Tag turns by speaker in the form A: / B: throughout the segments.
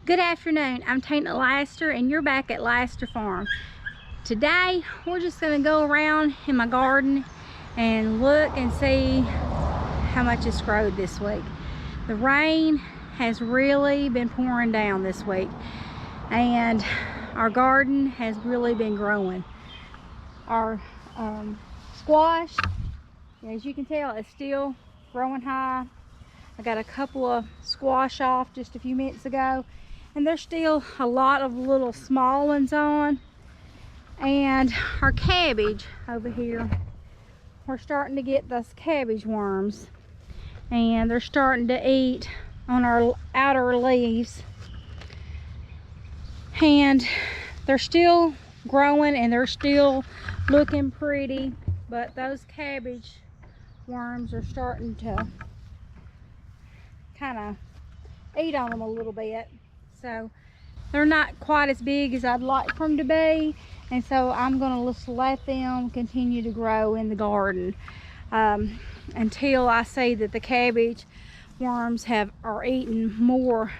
A: Good afternoon, I'm Tina Laster and you're back at Laster Farm. Today we're just going to go around in my garden and look and see how much it's growed this week. The rain has really been pouring down this week and our garden has really been growing. Our squash, as you can tell, is still growing high. I got a couple of squash off just a few minutes ago, and there's still a lot of little small ones on. And our cabbage over here, we're starting to get those cabbage worms, and they're starting to eat on our outer leaves, and they're still growing and they're still looking pretty, but those cabbage worms are starting to kind of eat on them a little bit, so they're not quite as big as I'd like for them to be, and so I'm going to just let them continue to grow in the garden until I see that the cabbage worms are eating more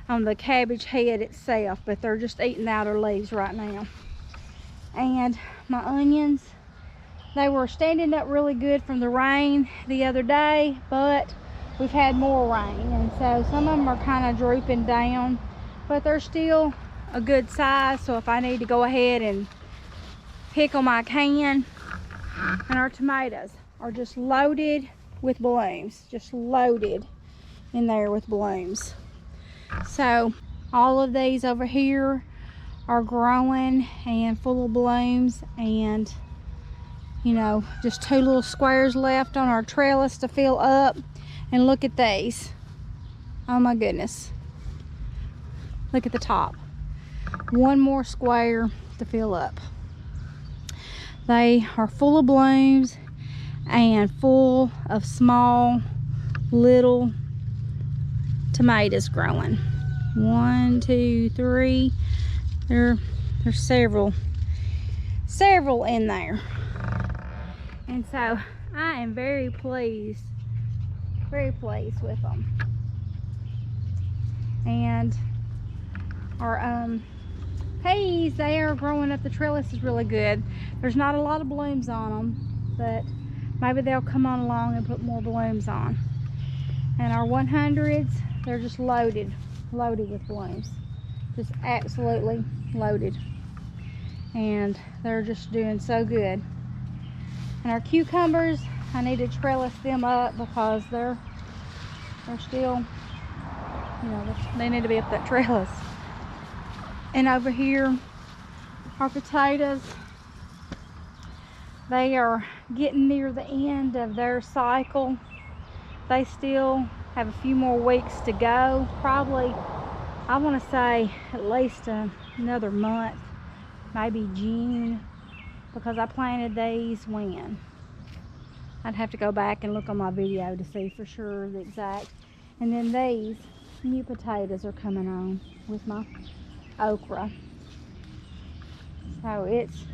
A: on the cabbage head itself, but they're just eating the outer leaves right now. And my onions, they were standing up really good from the rain the other day, but we've had more rain, and so some of them are kind of drooping down, but they're still a good size, so if I need to go ahead and pick them, I can. And our tomatoes are just loaded with blooms, just loaded in there with blooms. So all of these over here are growing and full of blooms, and you know, just two little squares left on our trellis to fill up. And look at these. Oh my goodness. Look at the top. One more square to fill up. They are full of blooms and full of small little tomatoes growing. 1, 2, 3. There's several in there. And so I am very pleased with them. And our peas, they are growing up. The trellis is really good. There's not a lot of blooms on them, but maybe they'll come on along and put more blooms on. And our 100s, they're just loaded with blooms, just absolutely loaded, and they're just doing so good. And our cucumbers, I need to trellis them up because they're still, you know, they need to be up that trellis. And over here, our potatoes, they are getting near the end of their cycle. They still have a few more weeks to go. Probably, I want to say at least another month, maybe June, because I planted these when? I'd have to go back and look on my video to see for sure the exact. And then these new potatoes are coming on with my okra. So it's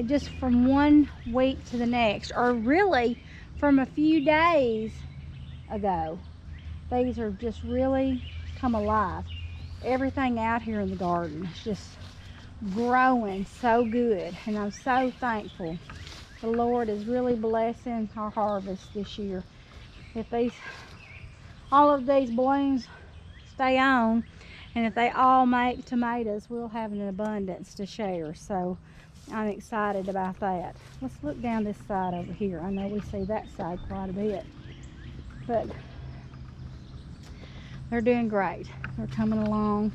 A: just from one week to the next, or really from a few days ago, these are just really come alive. Everything out here in the garden is just growing so good, and I'm so thankful. The Lord is really blessing our harvest this year. If all of these blooms stay on, and if they all make tomatoes, we'll have an abundance to share. So I'm excited about that. Let's look down this side over here. I know we see that side quite a bit, but they're doing great. They're coming along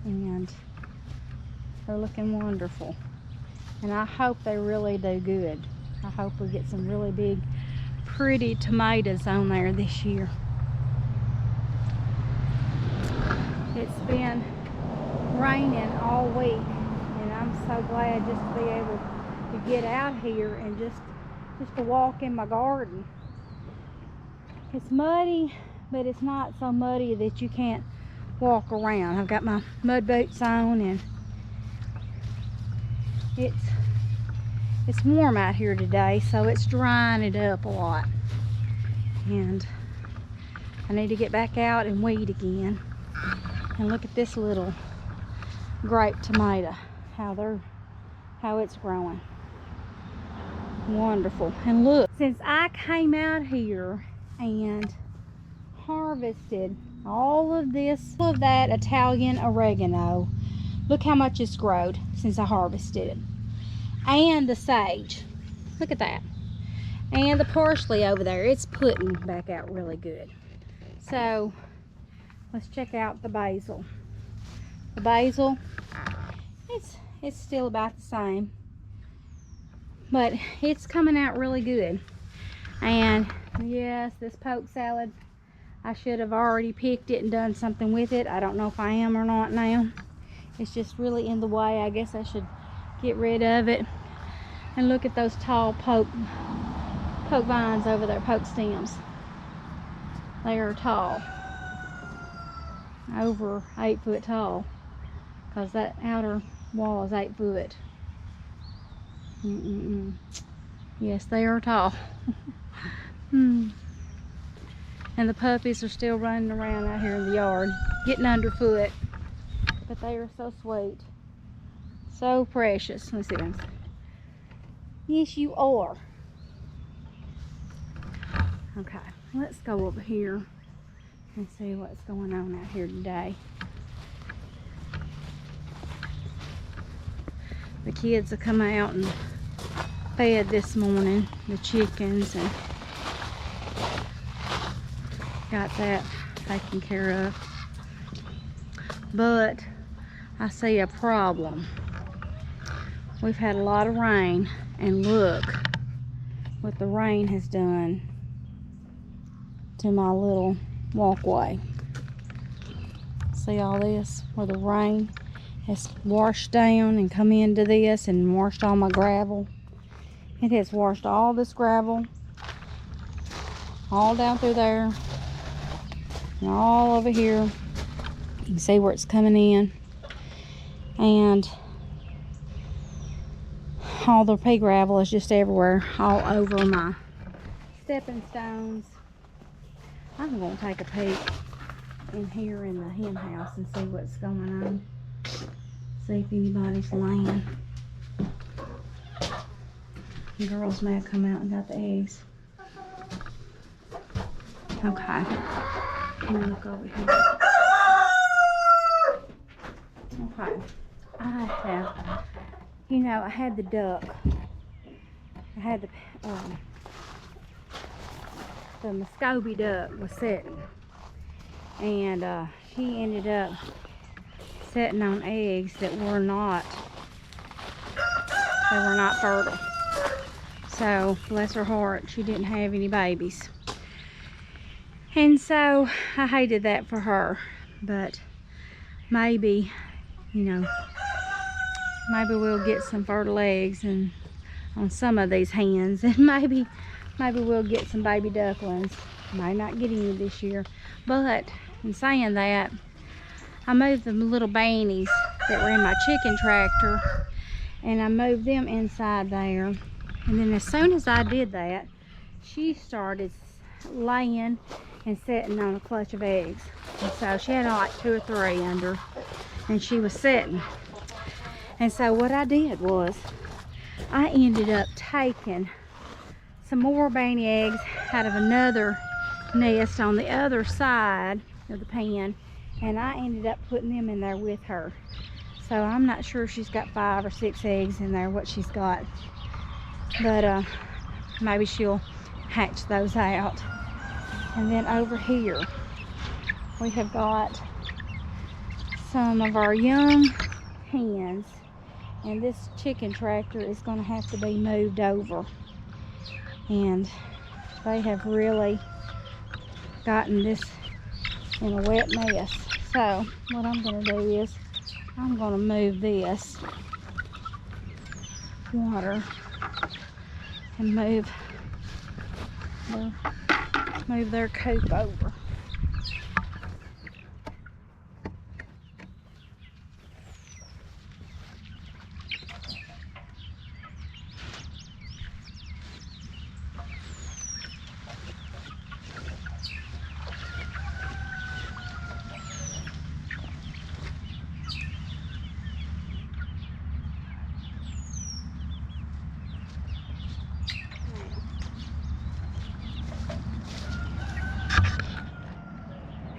A: and they're looking wonderful. And I hope they really do good. I hope we get some really big, pretty tomatoes on there this year. It's been raining all week, and I'm so glad just to be able to get out here and just to walk in my garden. It's muddy, but it's not so muddy that you can't walk around. I've got my mud boots on, and it's warm out here today, so it's drying it up a lot. And I need to get back out and weed again. And look at this little grape tomato, how it's growing. Wonderful. And look, since I came out here and harvested all of that Italian oregano, look how much it's grown since I harvested it. And the sage, look at that. And the parsley over there, it's putting back out really good. So let's check out the basil. The basil, it's still about the same, but it's coming out really good. And yes, this poke salad, I should have already picked it and done something with it. I don't know if I am or not now. It's just really in the way. I guess I should get rid of it. And look at those tall poke vines over there, poke stems. They are tall, over 8 foot tall, because that outer wall is 8 foot. Yes, they are tall. And the puppies are still running around out here in the yard, getting underfoot. But they are so sweet. So precious. Let's see them. Yes, you are. Okay, let's go over here and see what's going on out here today. The kids have come out and fed this morning, the chickens, and got that taken care of. But I see a problem. We've had a lot of rain, and look what the rain has done to my little walkway. See all this, where the rain has washed down and come into this and washed all my gravel. It has washed all this gravel all down through there and all over here. You can see where it's coming in, and all the pea gravel is just everywhere, all over my stepping stones. I'm going to take a peek in here in the hen house and see what's going on. See if anybody's laying. The girls may have come out and got the eggs. Okay. Let me look over here. Okay. I have, you know, I had the duck. I had the Muscovy duck was sitting, and she ended up sitting on eggs that were not fertile. So bless her heart, she didn't have any babies, and so I hated that for her. But maybe, you know, maybe we'll get some fertile eggs and on some of these hens, and maybe we'll get some baby ducklings. Might not get any this year, but in saying that, I moved the little bannies that were in my chicken tractor, and I moved them inside there. And then as soon as I did that, she started laying and sitting on a clutch of eggs. And so she had like 2 or 3 under, and she was sitting. And so what I did was, I ended up taking some more banny eggs out of another nest on the other side of the pen, and I ended up putting them in there with her. So I'm not sure if she's got 5 or 6 eggs in there, what she's got, but maybe she'll hatch those out. And then over here we have got some of our young hens, and this chicken tractor is going to have to be moved over, and they have really gotten this in a wet mess. So what I'm going to do is I'm going to move this water and move their coop over.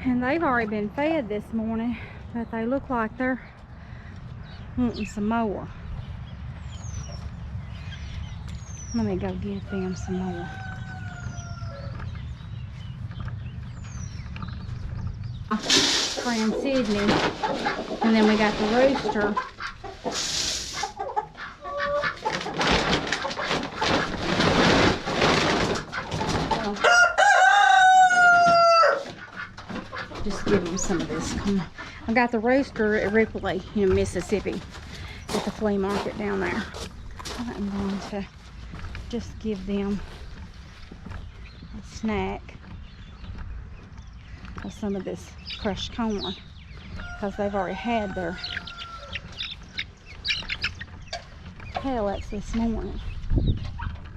A: And they've already been fed this morning, but they look like they're wanting some more. Let me go give them some more. Friend Sydney, and then we got the rooster. Just give them some of this. Come on. I got the rooster at Ripley in Mississippi at the flea market down there. I'm going to just give them a snack of some of this crushed corn because they've already had their pellets this morning.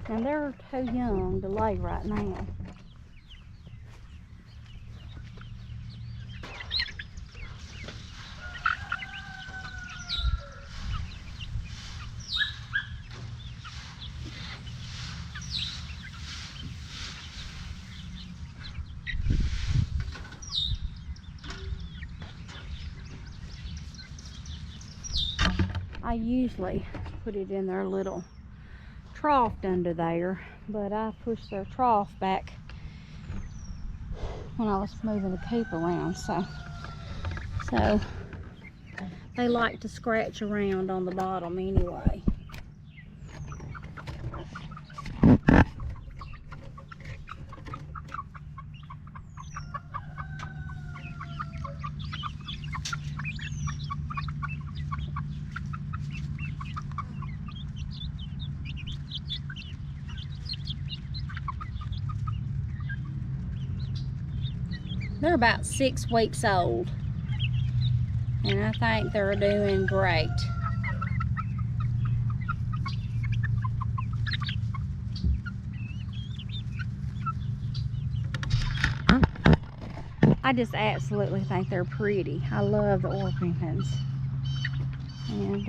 A: And they're too young to lay right now. I usually put it in their little trough under there, but I pushed their trough back when I was moving the coop around, so they like to scratch around on the bottom anyway. They're about 6 weeks old, and I think they're doing great. I just absolutely think they're pretty. I love the Orpingtons. And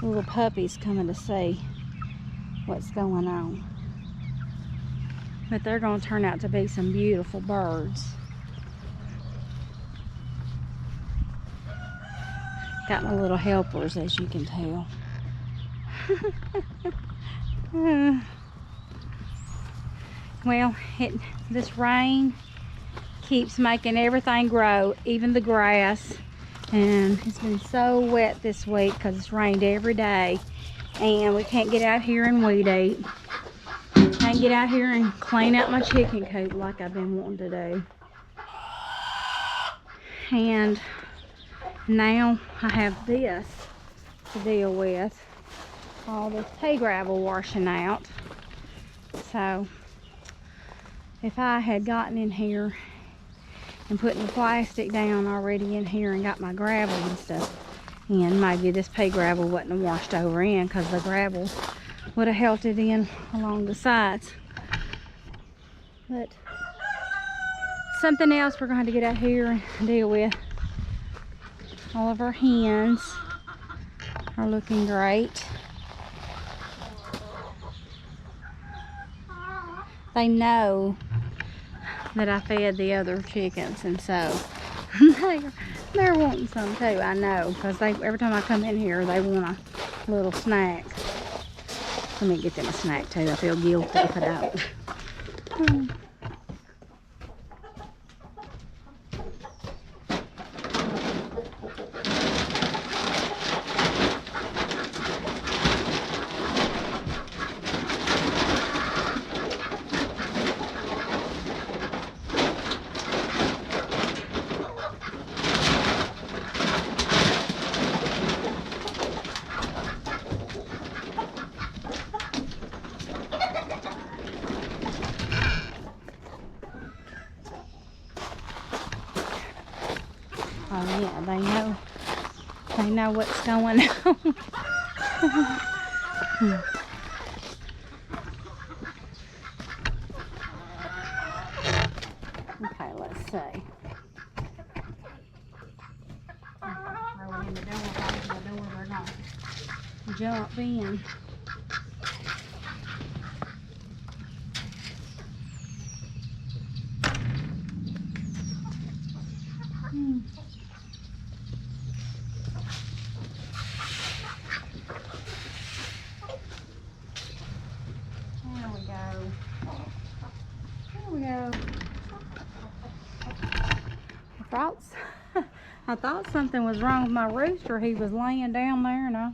A: little puppies coming to see what's going on. But they're going to turn out to be some beautiful birds. Got my little helpers, as you can tell. Well, this rain keeps making everything grow, even the grass. And it's been so wet this week because it's rained every day. And we can't get out here and weed eat. Can't get out here and clean out my chicken coop like I've been wanting to do. And now I have this to deal with, all this pea gravel washing out. So if I had gotten in here and putting the plastic down already in here and got my gravel and stuff in, maybe this pea gravel wouldn't have washed over in, because the gravel would have held it in along the sides. But something else we're going to have to get out here and deal with. All of our hens are looking great. They know that I fed the other chickens, and so they're wanting some too. I know, because every time I come in here they want a little snack. Let me get them a snack too. I feel guilty if I don't. Oh yeah, they know what's going on. Okay, let's see. Are we in the door? They're gonna jump in. I thought something was wrong with my rooster. He was laying down there and I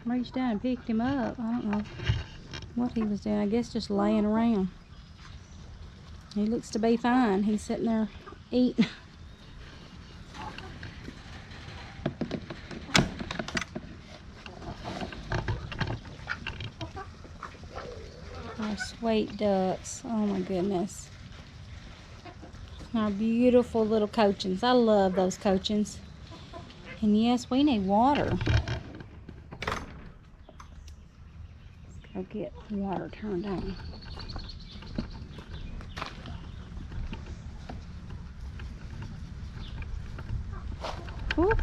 A: reached down and picked him up. I don't know what he was doing. I guess just laying around. He looks to be fine. He's sitting there eating. Our sweet ducks. Oh my goodness. Our beautiful little cochins. I love those cochins. And yes, we need water. Let's go get water turned on. Whoop.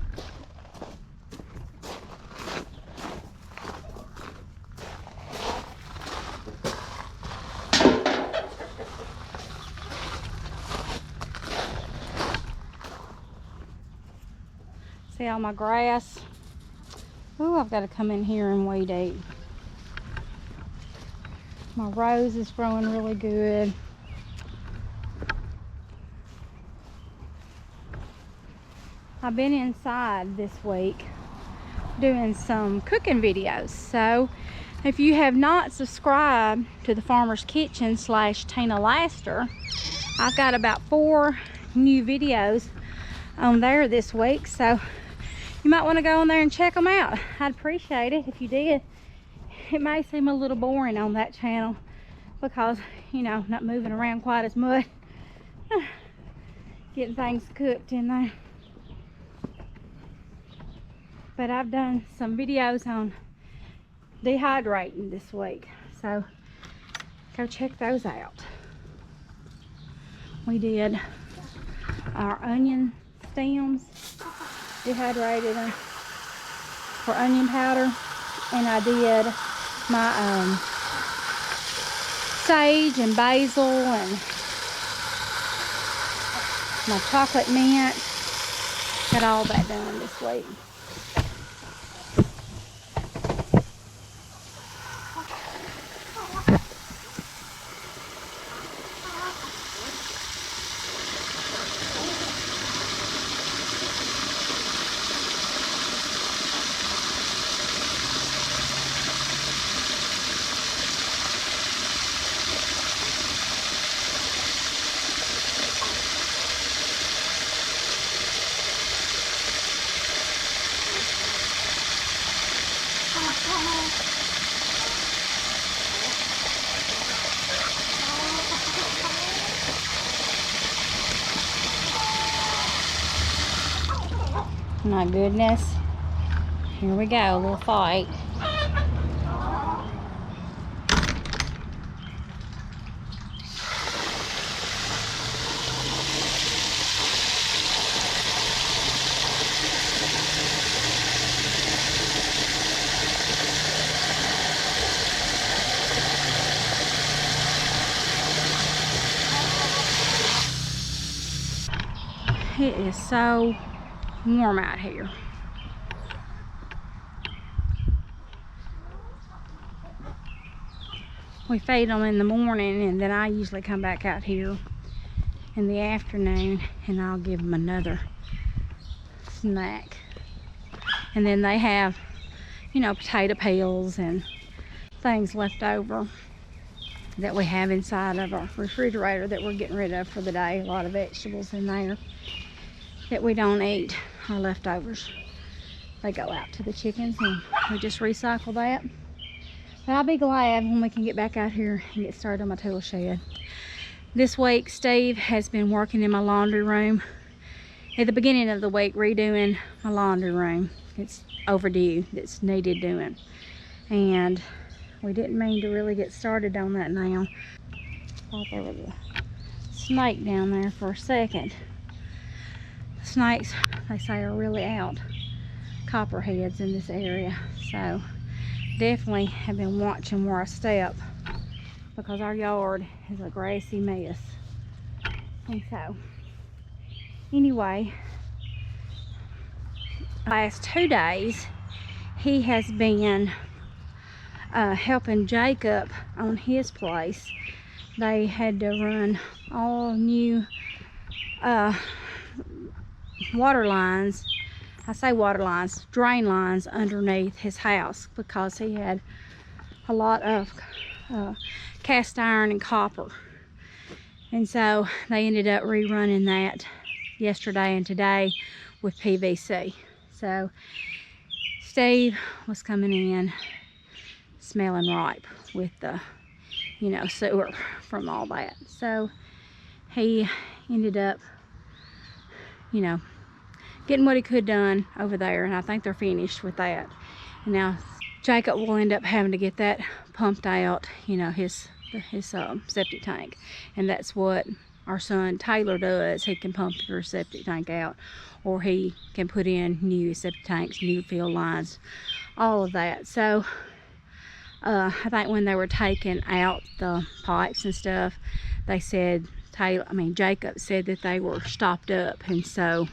A: See all my grass? Oh, I've got to come in here and weed eat. My rose is growing really good. I've been inside this week doing some cooking videos. So if you have not subscribed to the Farmer's Kitchen / Tina Laster, I've got about 4 new videos on there this week. So you might want to go on there and check them out. I'd appreciate it if you did. It may seem a little boring on that channel because, you know, not moving around quite as much. Getting things cooked in there. But I've done some videos on dehydrating this week. So go check those out. We did our onion stems, dehydrated them for onion powder, and I did my sage and basil and my chocolate mint. Got all that done this week. My goodness. Here we go, a little fight. It is so warm out here. We feed them in the morning, and then I usually come back out here in the afternoon and I'll give them another snack. And then they have, you know, potato peels and things left over that we have inside of our refrigerator that we're getting rid of for the day. A lot of vegetables in there that we don't eat, our leftovers. They go out to the chickens and we just recycle that. But I'll be glad when we can get back out here and get started on my tool shed. This week Steve has been working in my laundry room. At the beginning of the week, redoing my laundry room. It's overdue, it's needed doing. And we didn't mean to really get started on that now. Thought there was a snake down there for a second. Snakes, they say, are really out. Copperheads in this area. So definitely have been watching where I step because our yard is a grassy mess. And so anyway, last 2 days he has been helping Jacob on his place. They had to run all new water lines, I say water lines, drain lines underneath his house, because he had a lot of cast iron and copper. And so they ended up rerunning that yesterday and today with PVC. So Steve was coming in smelling ripe with the, you know, sewer from all that. So he ended up, you know, getting what he could done over there, and I think they're finished with that. And now Jacob will end up having to get that pumped out, you know, his septic tank. And that's what our son Taylor does. He can pump your septic tank out, or he can put in new septic tanks, new field lines, all of that. So I think when they were taking out the pipes and stuff, they said Jacob said that they were stopped up, and so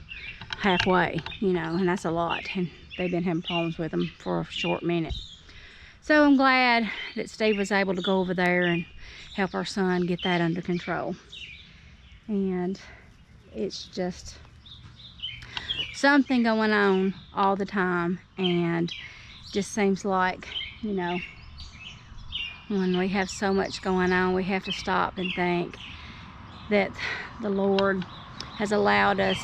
A: halfway, you know, and that's a lot, and they've been having problems with them for a short minute. So I'm glad that Steve was able to go over there and help our son get that under control. And it's just something going on all the time, and just seems like, you know, when we have so much going on, we have to stop and think that the Lord has allowed us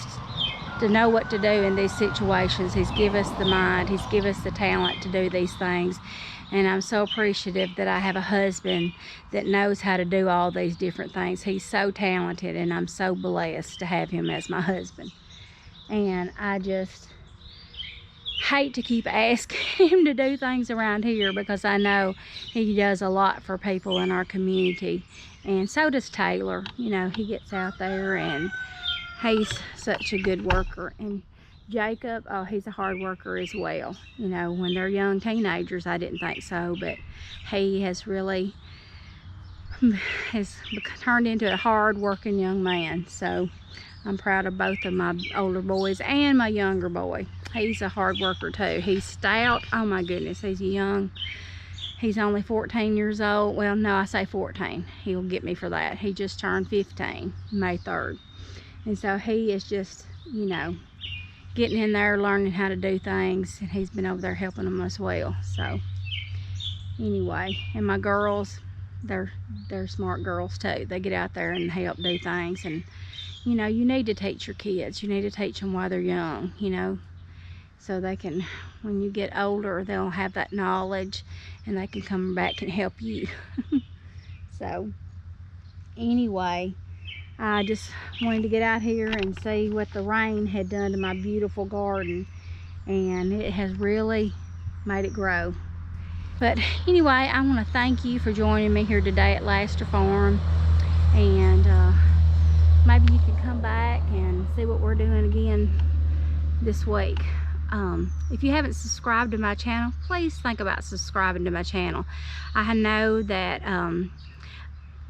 A: to know what to do in these situations. He's given us the mind, he's given us the talent to do these things. And I'm so appreciative that I have a husband that knows how to do all these different things. He's so talented, and I'm so blessed to have him as my husband. And I just hate to keep asking him to do things around here, because I know he does a lot for people in our community. And so does Taylor. You know, he gets out there and he's such a good worker. And Jacob, oh, he's a hard worker as well. You know, when they're young teenagers, I didn't think so, but he has really turned into a hard working young man. So I'm proud of both of my older boys and my younger boy. He's a hard worker too. He's stout. Oh my goodness, he's young. He's only 14 years old. Well, no, I say 14. He'll get me for that. He just turned 15, May 3rd. And so he is just, you know, getting in there, learning how to do things, and he's been over there helping them as well. So anyway, and my girls, they're smart girls too. They get out there and help do things. And you know, you need to teach your kids. You need to teach them while they're young, you know, so they can, when you get older, they'll have that knowledge and they can come back and help you. So anyway, I just wanted to get out here and see what the rain had done to my beautiful garden, and it has really made it grow. But anyway, I want to thank you for joining me here today at Laster Farm, and maybe you can come back and see what we're doing again this week. If you haven't subscribed to my channel, please think about subscribing to my channel. I know that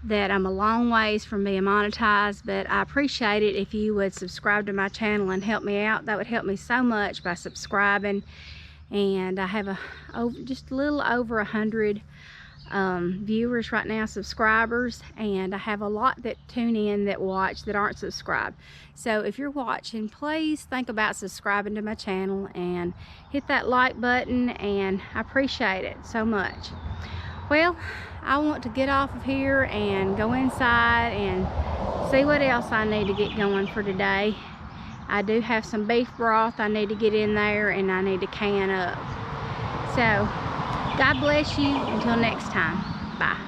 A: that I'm a long ways from being monetized, but I appreciate it if you would subscribe to my channel and help me out. That would help me so much by subscribing. And I have just a little over 100 viewers right now, subscribers, and I have a lot that tune in, that watch, that aren't subscribed. So if you're watching, please think about subscribing to my channel and hit that like button, and I appreciate it so much. Well, I want to get off of here and go inside and see what else I need to get going for today. I do have some beef broth I need to get in there, and I need to can up. So God bless you. Until next time. Bye.